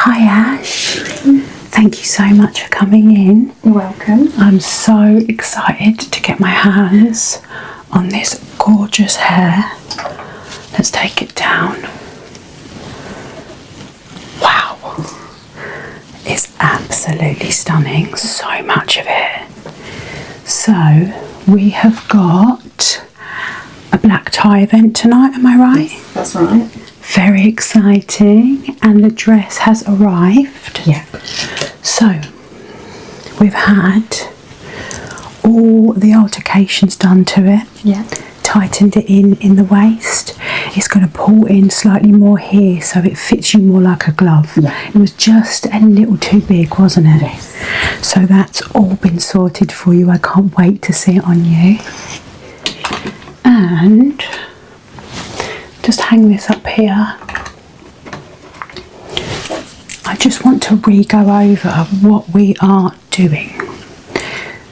Hi Ash, thank you so much for coming in. You're welcome. I'm so excited to get my hands on this gorgeous hair. Let's take it down. Wow, it's absolutely stunning, so much of it. So we have got a black tie event tonight, am I right? Yes, that's right. Very exciting, and the dress has arrived. Yeah. So we've had all the altercations done to it. Yeah. Tightened it in the waist. It's going to pull in slightly more here so it fits you more like a glove. Yeah. It was just a little too big, wasn't it? Yes. So that's all been sorted for you. I can't wait to see it on you. And just hang this up here. I just want to re-go over what we are doing.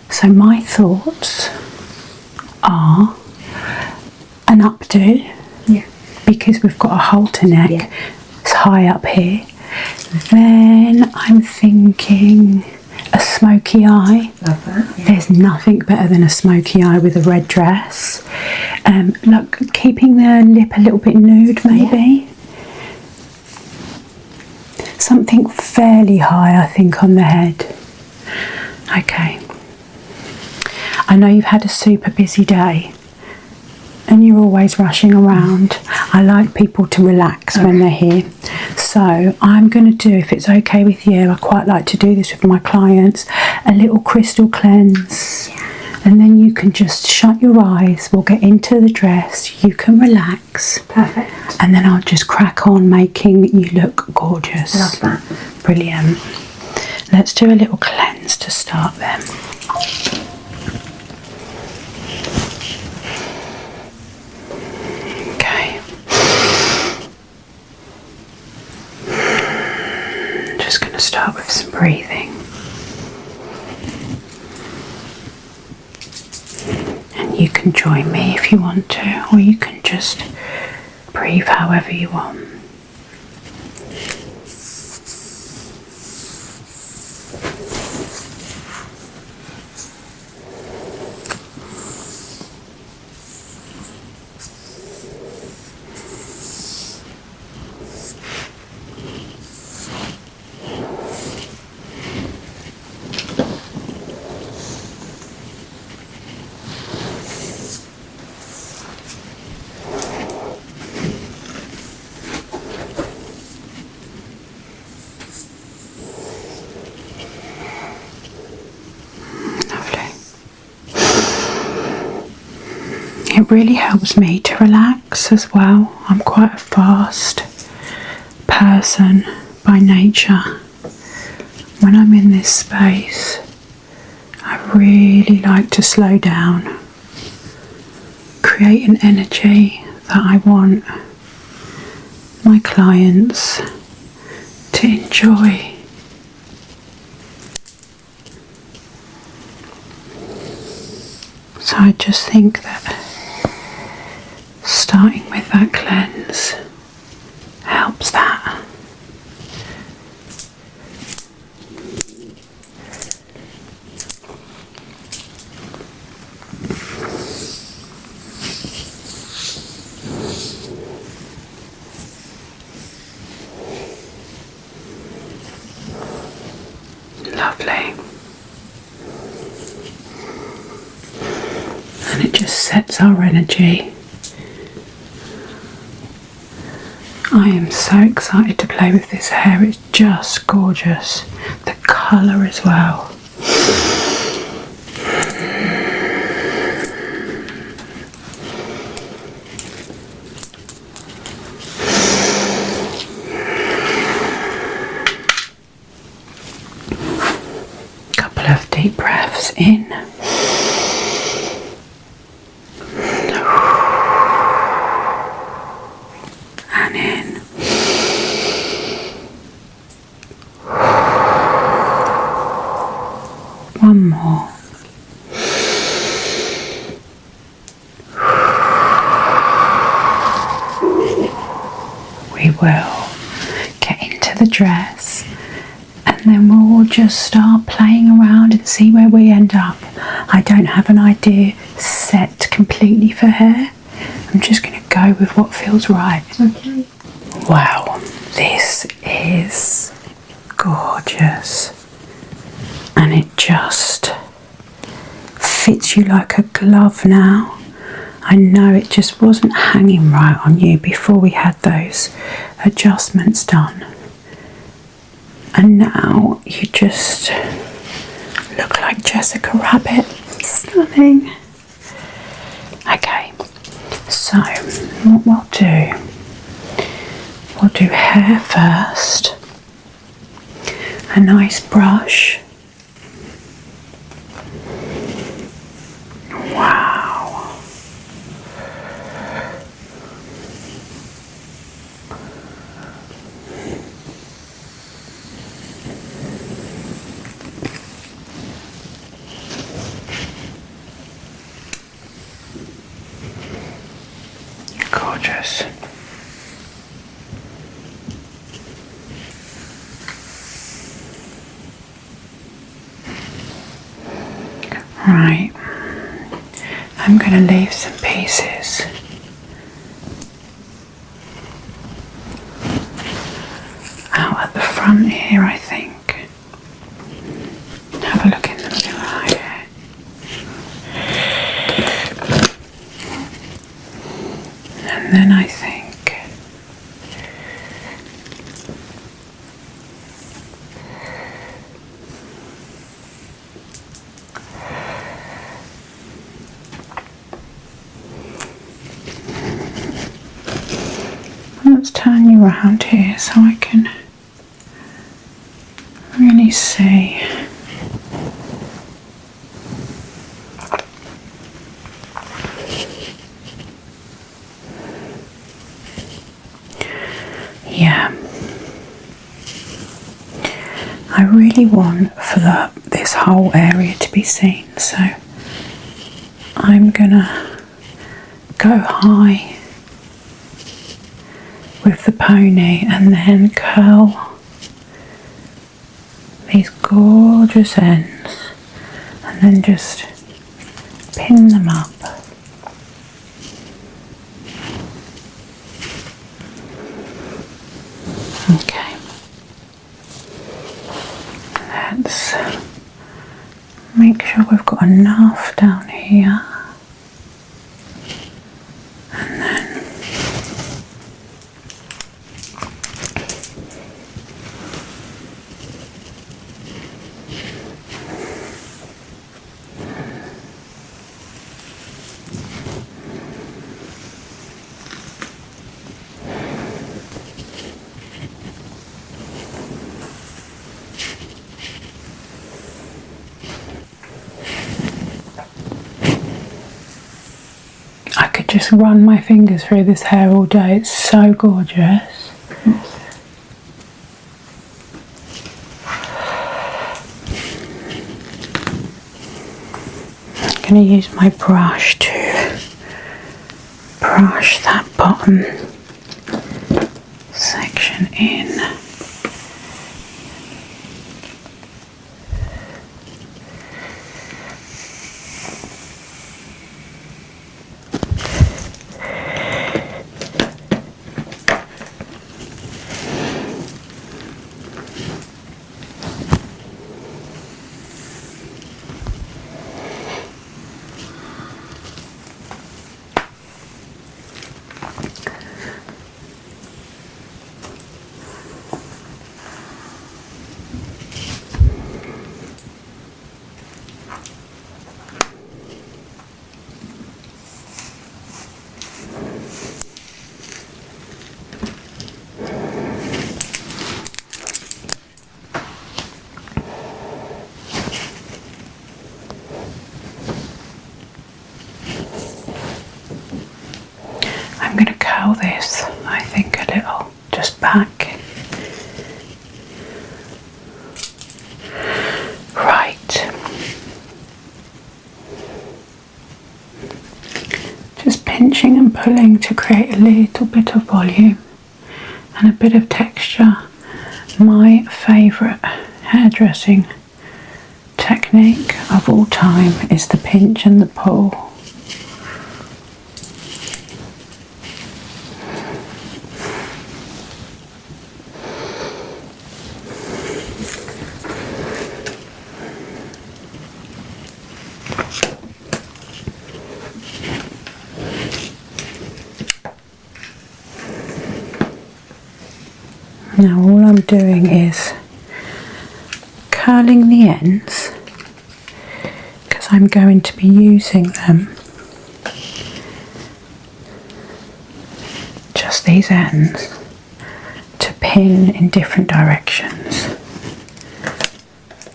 So my thoughts are an updo, Yeah. because we've got a halter neck. Yeah. It's high up here. Then I'm thinking a smoky eye. Love that. Yeah. There's nothing better than a smoky eye with a red dress. Like keeping the lip a little bit nude, maybe. Something fairly high, I think, on the head. Okay. I know you've had a super busy day and you're always rushing around. I like people to relax when they're here. So I'm going to do, if it's okay with you, I quite like to do this with my clients, a little crystal cleanse. And then you can just shut your eyes, we'll get into the dress, you can relax. Perfect. And then I'll just crack on making you look gorgeous. Love that. Brilliant. Let's do a little cleanse to start then. Okay. Just going to start with some breathing. And you can join me if you want to, or you can just breathe however you want. It really helps me to relax as well. I'm quite a fast person by nature. When I'm in this space, I really like to slow down, create an energy that I want my clients to enjoy. So I just think that starting with that cleanse helps that. Lovely. And it just sets our energy. I am so excited to play with this hair, it's just gorgeous. The colour as well. Couple of deep breaths in. And in. One more. We will get into the dress, and then we'll all just start playing around and see where we end up. I don't have an idea set completely for hair. I'm just going to go with what feels right. Okay. Wow, this is gorgeous, and it just fits you like a glove now. I know it just wasn't hanging right on you before we had those adjustments done, and now you just look like Jessica Rabbit. Stunning. Okay, so what we'll do hair first. A nice brush. Wow. Gorgeous. Right, I'm going to leave some pieces out at the front here, I think. Have a look in the mirror here. And then I think let's turn you around here so I can really see. Yeah, I really want for this whole area to be seen, so I'm gonna go high with the pony and then curl these gorgeous ends and then just pin them up. Okay, let's make sure we've got enough down here, and then I could just run my fingers through this hair all day. It's so gorgeous. I'm going to use my brush to brush that bottom section in. I'm going to curl this, I think, a little, just back. Right. Just pinching and pulling to create a little bit of volume and a bit of texture. My favourite hairdressing technique of all time is the pinch and the pull. Now all I'm doing is curling the ends because I'm going to be using them, just these ends, to pin in different directions.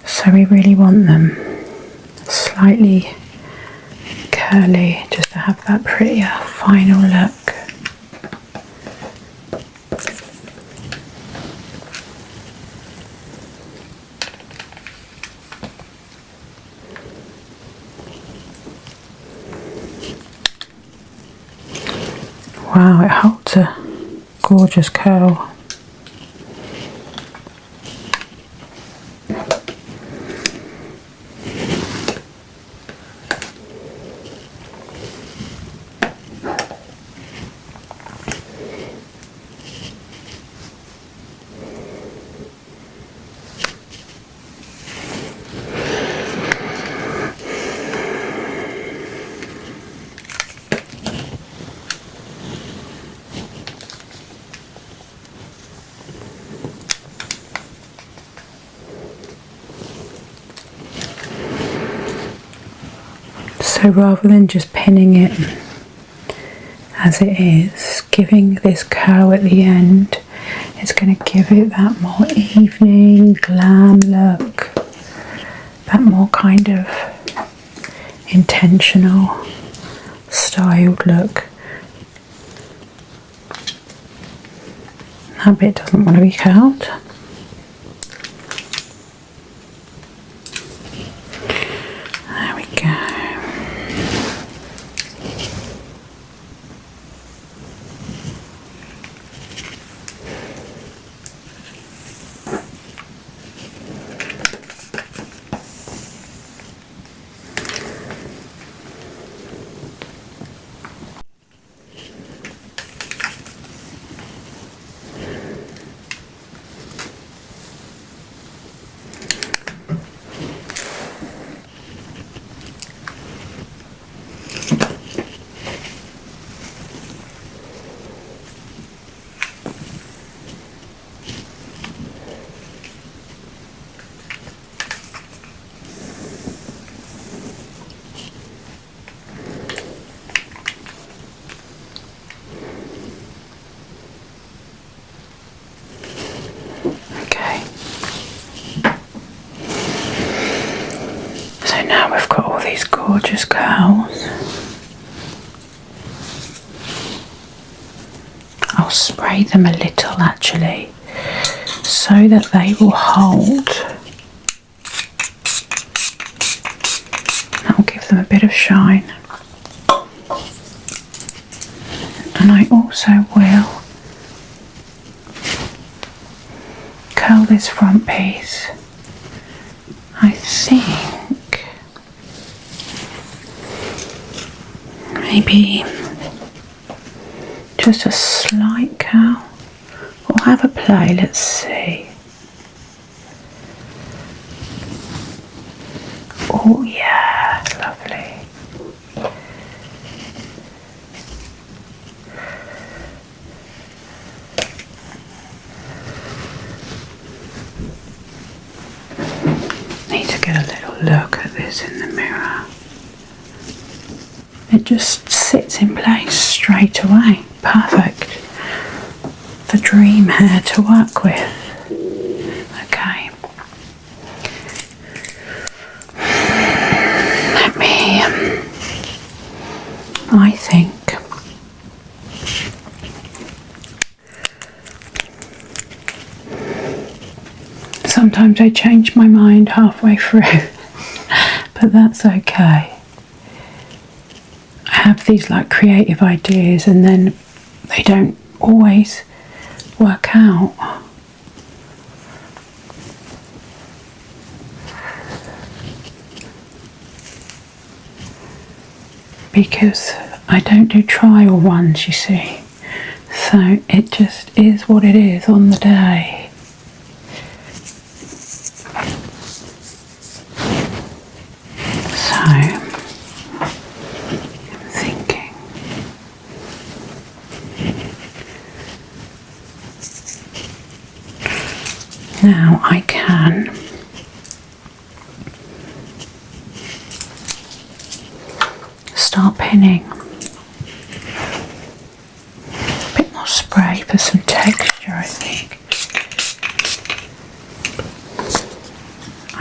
So we really want them slightly curly just to have that prettier final look. Wow, it holds a gorgeous curl. So rather than just pinning it as it is, giving this curl at the end, it's going to give it that more evening glam look, that more kind of intentional styled look. That bit doesn't want to be curled. There we go. Now we've got all these gorgeous curls. I'll spray them a little actually, so that they will hold. That will give them a bit of shine. And I also will curl this front piece. I think maybe just a slight curl. We'll have a play, let's see. Oh yeah, lovely. Need to get a little look at this in the mirror. It just sits in place straight away. Perfect. The dream hair to work with. Okay. Let me, I think sometimes I change my mind halfway through, but that's okay. I have these like creative ideas and then they don't always work out. because I don't do trial ones, you see. So it just is what it is on the day. So I'm thinking, now I can start pinning. A bit more spray for some texture, I think.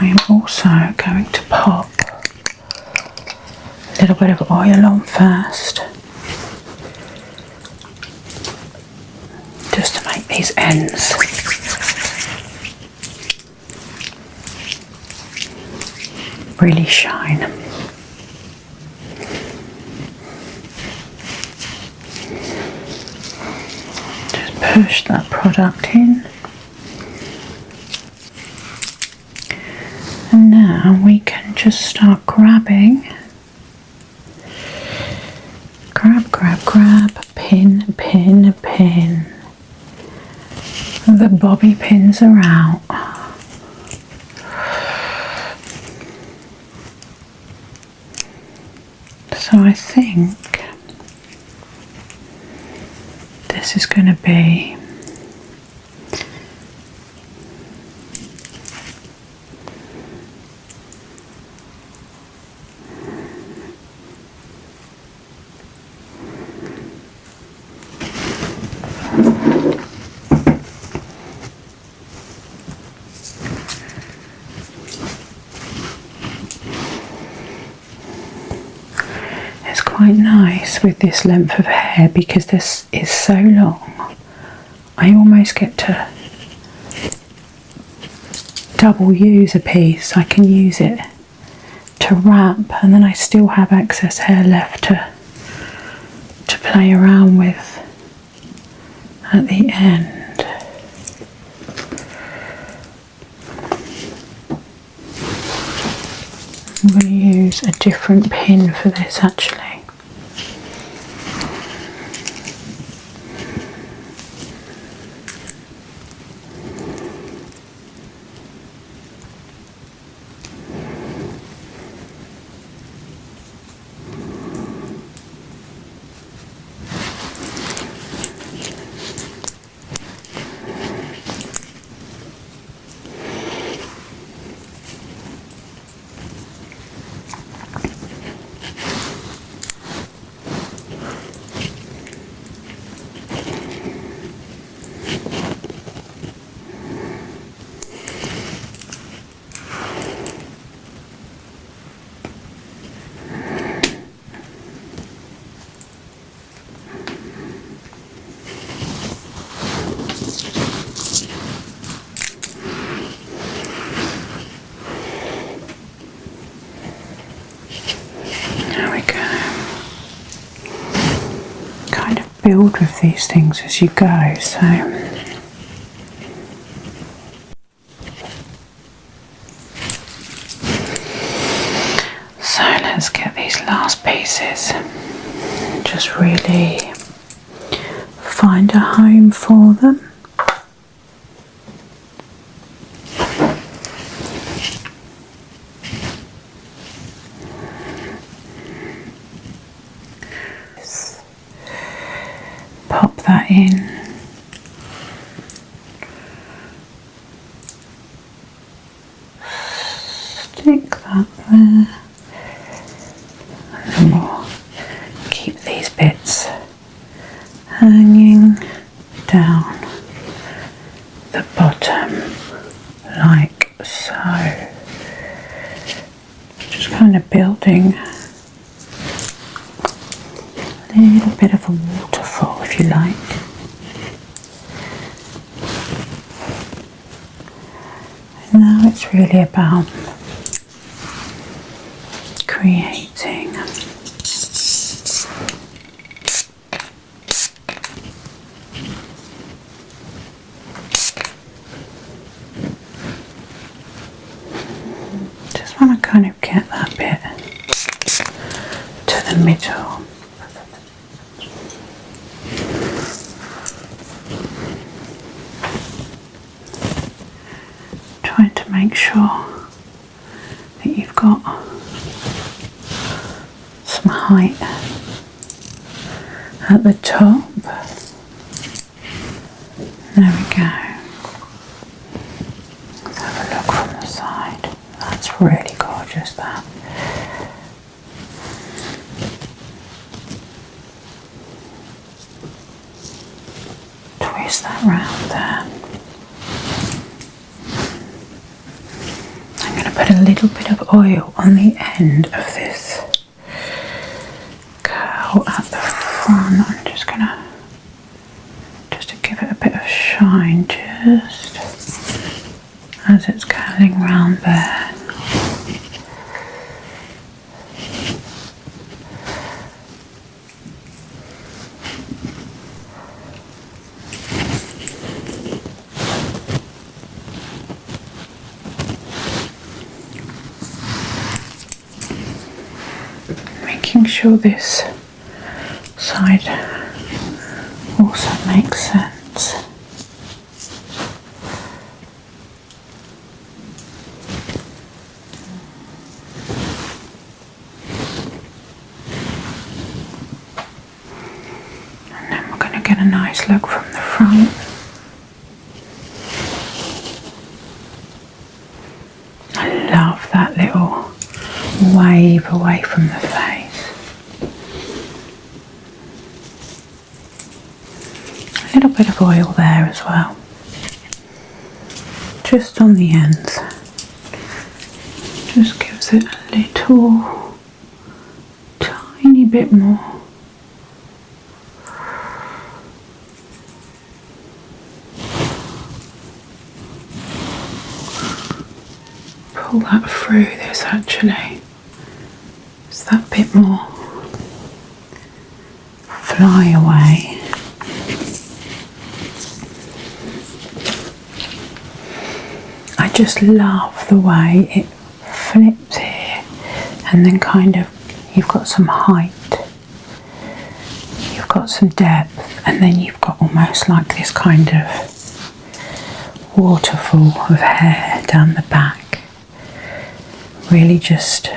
I am also going to pop a little bit of oil on first, just to make these ends really shine. Just push that product in. And now we can just start grabbing. Grab, pin. The bobby pins are out. So I think this is going to be quite nice with this length of hair because this is so long. I almost get to double use a piece. I can use it to wrap and then I still have excess hair left to play around with at the end. I'm going to use a different pin for this actually. Build with these things as you go, so let's get these last pieces, just really find a home for them. Pop that in. Stick that there. And then we'll keep these bits hanging down the bottom like so. Just kind of building a little bit of a waterfall, if you like. And now it's really about creating just want to kind of get that bit to the middle. Trying to make sure that you've got some height at the top. There we go. Let's have a look from the side. That's really gorgeous, that. Twist that round there. I'm going to put a little bit of oil on the end of this curl at the front. I'm just going to give it a bit of shine just as it's curling round there. Making sure this side also makes sense. And then we're going to get a nice look from the front. I love that little wave away from the face. A little bit of oil there as well, just on the ends. Just gives it a little tiny bit more. Pull that through this actually. It's that bit more fly away. I just love the way it flips here, and then kind of you've got some height, you've got some depth, and then you've got almost like this kind of waterfall of hair down the back, really just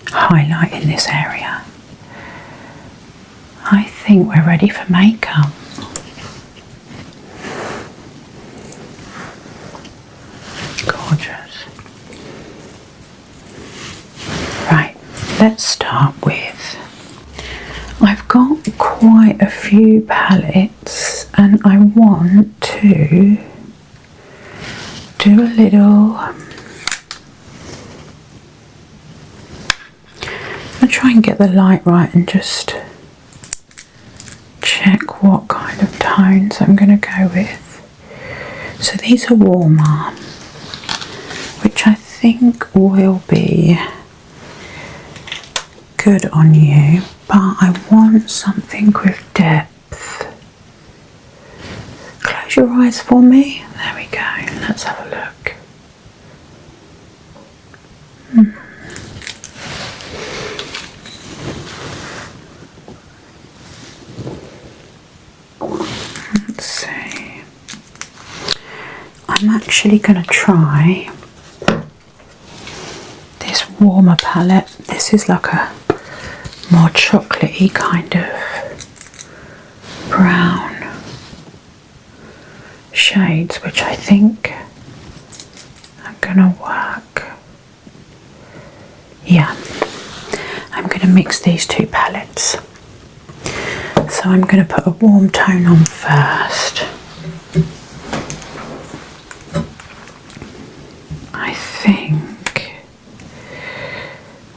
highlighting this area. I think we're ready for makeup. Gorgeous. Right, let's start with, I've got quite a few palettes and I want to do a little, I'll try and get the light right and just check what kind of tones I'm going to go with. So these are warmer, which I think will be good on you, but I want something with depth. Close your eyes for me. There we go. Let's have a look. Let's see. I'm actually going to try this warmer palette. This is like a more chocolatey kind of brown shades, which I think are going to work. Yeah, I'm going to mix these two palettes. So I'm going to put a warm tone on first. I think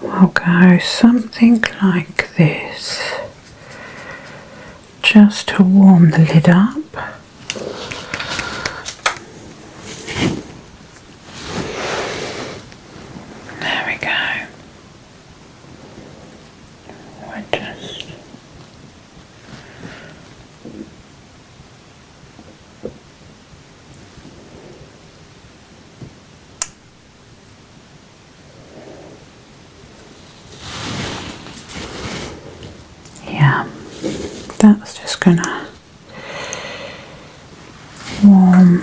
we'll go something like this, just to warm the lid up. There we go. We're just That's just gonna warm,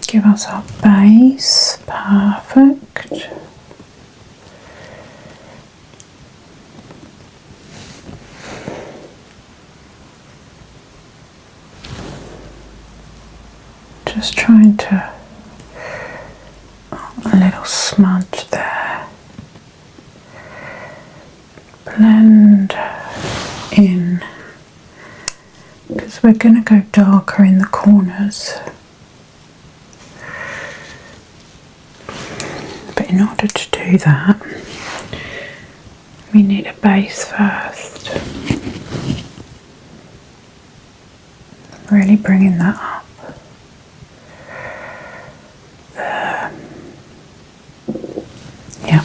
give us our base. Perfect. Just trying to, a little smudge there. Blend in, because we're going to go darker in the corners. But in order to do that, we need a base first. Really bringing that up. There. Yeah.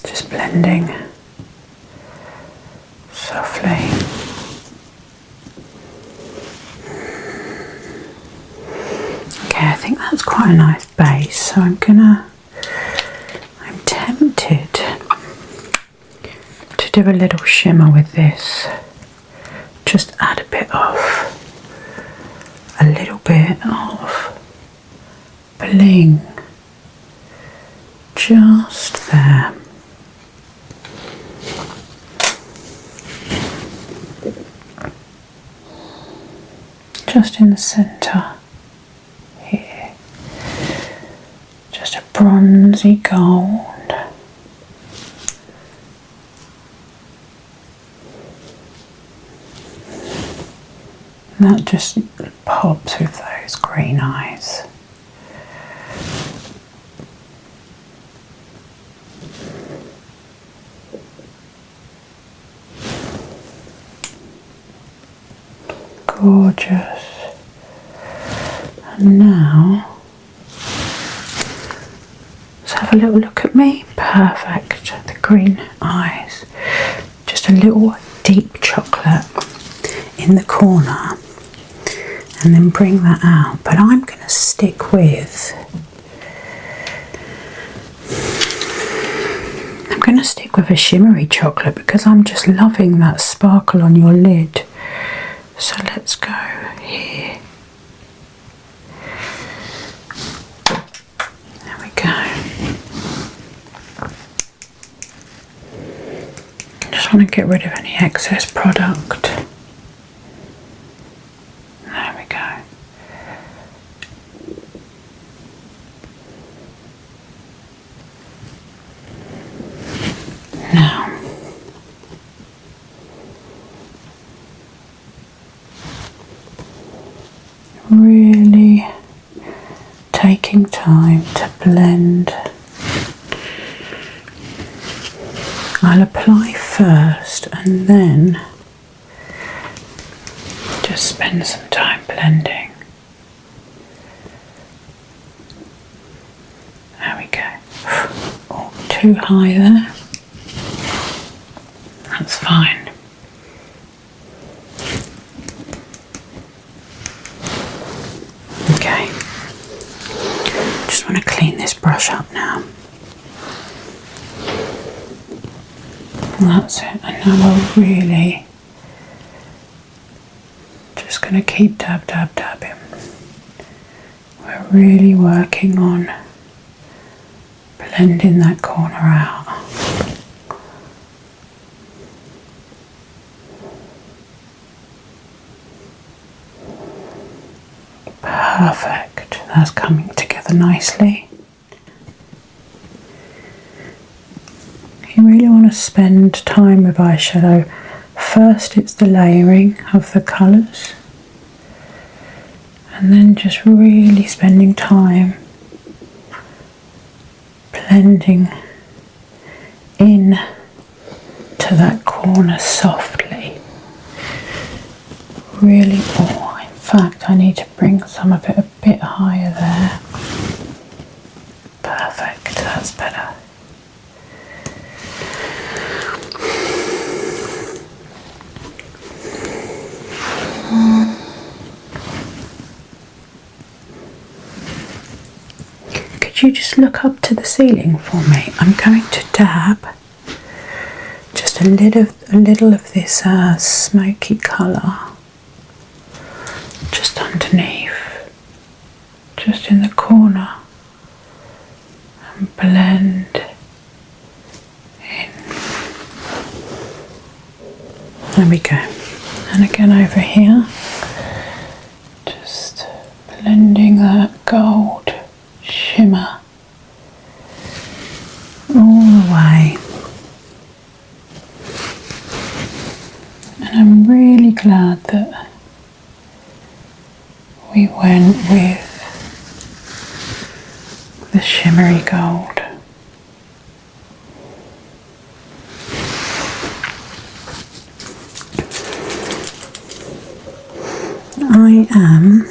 Just blending softly. Okay, I think that's quite a nice base, so I'm tempted to do a little shimmer with this. Just add a little bit of bling just there. Just in the centre here, just a bronzy gold. That just pops with those green eyes. Gorgeous. And now, let's have a little look at me. Perfect. The green eyes. Just a little deep chocolate in the corner. And then bring that out. But I'm going to stick with... a shimmery chocolate because I'm just loving that sparkle on your lid. So let's go here. There we go. Just want to get rid of any excess product. There we go. Now, really taking time to blend. I'll apply first and then just spend some time blending. There we go. Oh, too high there. That's fine. Okay. Just want to clean this brush up now. And that's it. And now we're really just going to keep dabbing. We're really working on blending that corner out. Perfect. That's coming together nicely. You really want to spend time with eyeshadow. First it's the layering of the colours, and then just really spending time blending in to that corner softly. Really, in fact I need to bring some of it a bit higher there. Perfect, that's better. could you just look up to the ceiling for me? I'm going to dab just a little of this smoky colour just underneath, just in the corner, and blend in. There we go. And again over here, just blending that gold shimmer all the way. And I'm really glad that we went with the shimmery gold. I am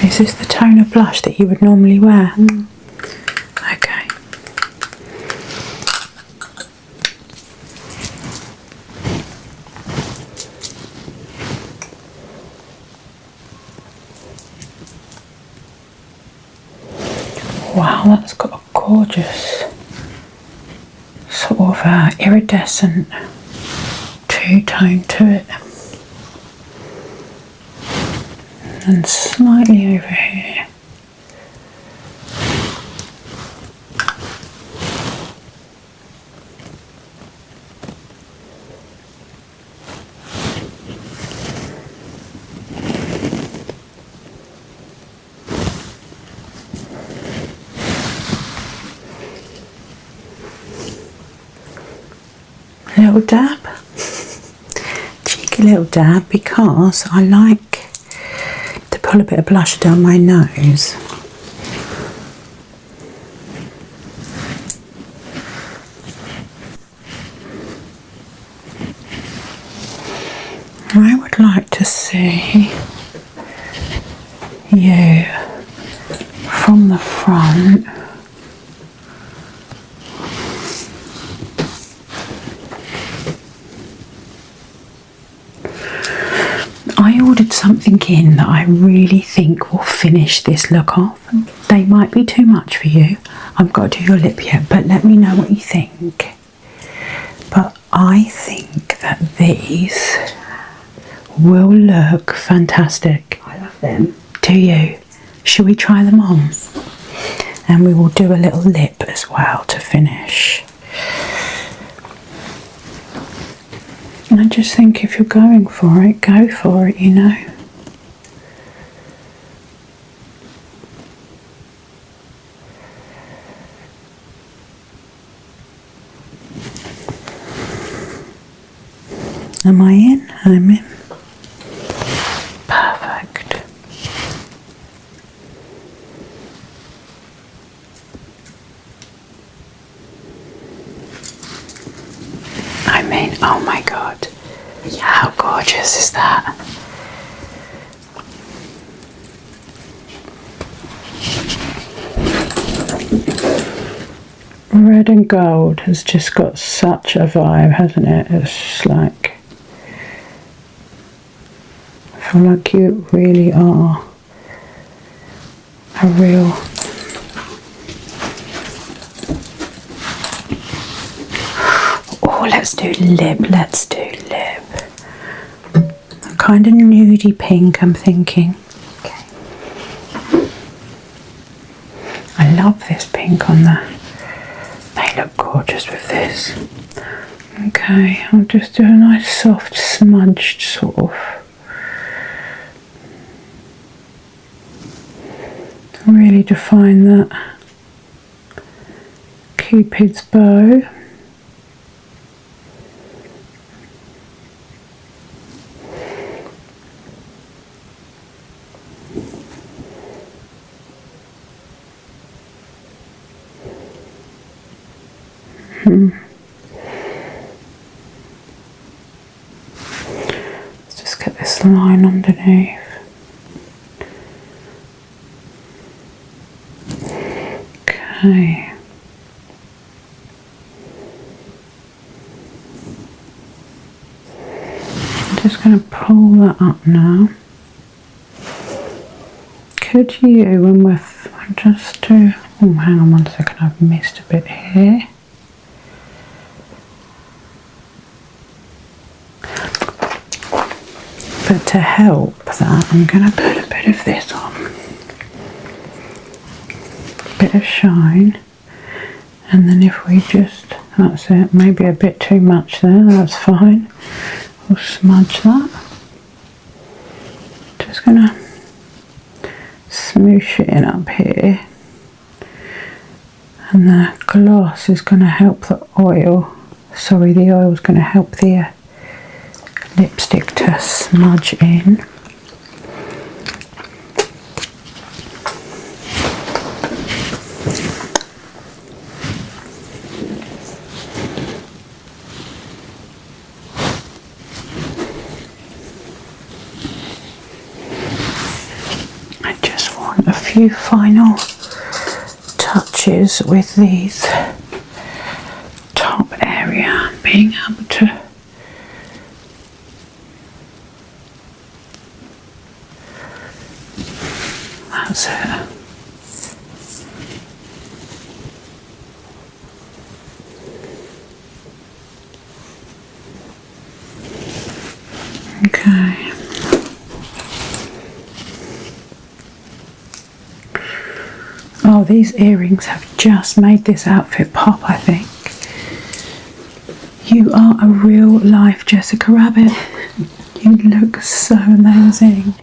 Is this the tone of blush that you would normally wear? Okay. Wow, that's got a gorgeous sort of iridescent two-tone to it. And slightly over here. Little dab, cheeky little dab, because I like to pull a bit of blush down my nose. I would like to see you from the front. I ordered something in that I really think will finish this look off. They might be too much for you. I've got to do your lip yet, but let me know what you think. But I think that these will look fantastic. I love them. Do you? Shall we try them on? And we will do a little lip as well to finish. And I just think if you're going for it, go for it, you know. Am I in? I'm in. Perfect. I mean, oh my god, how gorgeous is that? Red and gold has just got such a vibe, hasn't it? It's like, I feel like you really are a real let's do lip, a kind of nudie pink, I'm thinking. Okay. I love this pink on that. They look gorgeous with this. Okay, I'll just do a nice soft smudged sort of. Really define that Cupid's bow. Let's just get this line underneath. Okay. Just going to pull that up now. Could you, when we're just do, oh hang on one second, I've missed a bit here. But to help that, I'm going to put a bit of this on. A bit of shine. And then if we just, that's it, maybe a bit too much there, that's fine. We'll smudge that. Just going to smoosh it in up here. And the gloss is going to help the oil, the oil is going to help the lipstick to smudge in. I just want a few final touches with these top area, being able to that's it. Okay. Oh, these earrings have just made this outfit pop, I think. You are a real life Jessica Rabbit. You look so amazing.